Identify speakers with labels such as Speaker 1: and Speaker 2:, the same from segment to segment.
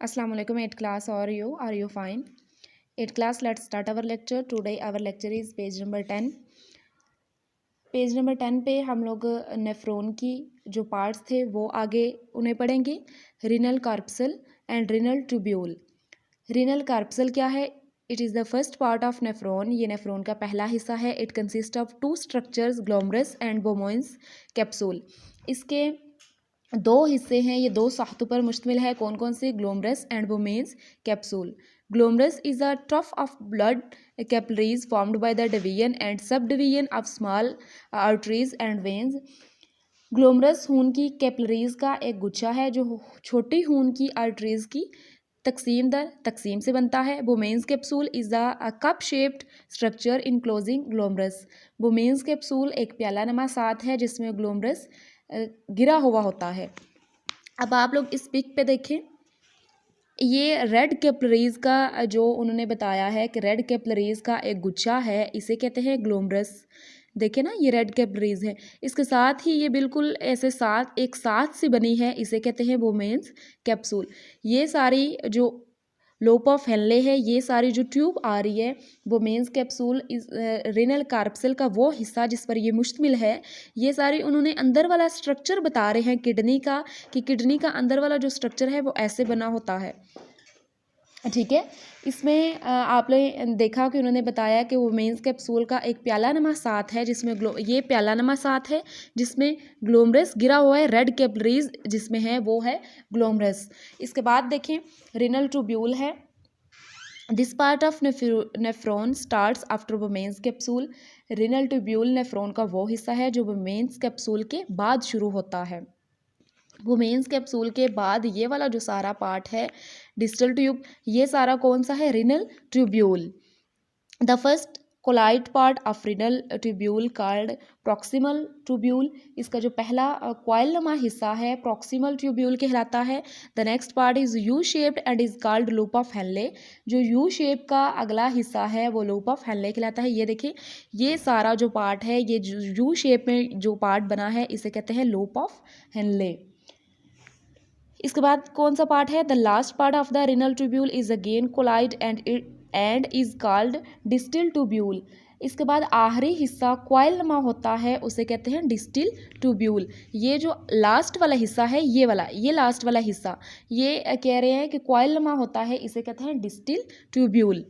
Speaker 1: Assalamu alaikum 8th class. How are you? Are you fine? 8th class, let's start our lecture. Today our lecture is page number 10. Page number 10 पे हम लोग nephron की जो parts थे वो आगे उन्हें पढ़ेंगे. Renal corpuscle and renal tubule. Renal corpuscle क्या है? It is the first part of nephron. ये नेफ्रॉन का पहला हिस्सा है. It consist of two structures, glomerulus and Bowman's capsule. इसके दो हिस्से हैं, ये दो साख्तों पर मुश्तमिल है. कौन कौन से? Glomerulus and Bowman's capsule. Glomerulus is a ट्रफ of blood capillaries formed by the division and sub division of small arteries and veins. Glomerulus खून की कैपिलरीज का एक गुच्छा है जो छोटी खून की आर्टरीज की तकसीम से बनता है. Bowman's capsule is a cup shaped structure enclosing glomerulus. Bowman's capsule एक प्याला नमा साथ है जिसमें ग्लोमरस गिरा हुआ होता है. अब आप लोग इस पिक पे देखें, ये रेड कैपिलरीज का जो उन्होंने बताया है कि रेड कैपिलरीज का एक गुच्छा है, इसे कहते हैं ग्लोमरस. देखे ना, ये रेड कैपिलरीज है. इसके साथ ही ये बिल्कुल ऐसे एक साथ से बनी है, इसे कहते हैं बोमेंस कैप्सूल. ये सारी जो लोप ऑफ हेनले है, ये सारी जो ट्यूब आ रही है, बोमेंस कैप्सूल इस रीनल कार्पसल का वो हिस्सा जिस पर ये मुश्तमिल है. ये सारी उन्होंने अंदर वाला स्ट्रक्चर बता रहे हैं किडनी का, कि किडनी का अंदर वाला जो स्ट्रक्चर है वो ऐसे बना होता है. ठीक है. इसमें आपने देखा कि उन्होंने बताया कि वो मेंस कैप्सूल का एक प्याला नमा साथ है जिसमें ये प्याला नमा साथ है जिसमें ग्लोमरस गिरा हुआ है. रेड कैपिलरीज जिसमें है वो है ग्लोमरस. इसके बाद देखें, रिनल ट्यूब्यूल है. This part of nephron starts after बोमेंस capsule. Renal tubule nephron का वो हिस्सा है जो बोमेंस कैप्सूल के बाद शुरू होता है. वुमेन्स कैप्सूल के बाद ये वाला जो सारा पार्ट है, डिस्टल ट्यूब, ये सारा कौन सा है? Renal tubule. The first coiled part of renal tubule called proximal tubule. इसका जो पहला क्वाइल नमा हिस्सा है प्रॉक्सिमल ट्यूब्यूल कहलाता है. The next part is U shaped and is called loop of Henle. जो यू शेप का अगला हिस्सा है वो लूप ऑफ हेनले कहलाता है. ये देखिए, ये सारा जो पार्ट है, ये यू शेप में जो पार्ट बना है इसे कहते हैं लूप ऑफ हेनले. इसके बाद कौन सा पार्ट है? The last part of the renal tubule is again coiled and is called distal tubule. इसके बाद आखिरी हिस्सा क्वाइल नमा होता है, उसे कहते हैं डिस्टिल ट्यूब्यूल. ये जो लास्ट वाला हिस्सा है, ये वाला, ये लास्ट वाला हिस्सा, ये कह रहे हैं कि क्वाइल नमा होता है, इसे कहते हैं distil tubule.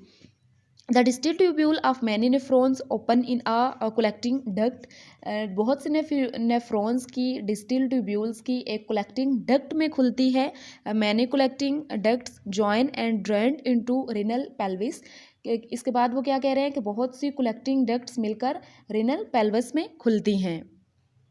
Speaker 1: The distil tubule of many nephrons open in a collecting duct. बहुत से नेफ्रॉन्स की डिस्टिल ट्यूब्यूल्स की एक कलेक्टिंग डक्ट में खुलती है. Many collecting ducts join and drain into renal pelvis. इसके बाद वो क्या कह रहे हैं कि बहुत सी कलेक्टिंग डक्ट्स मिलकर रिनल पेल्विस में खुलती हैं.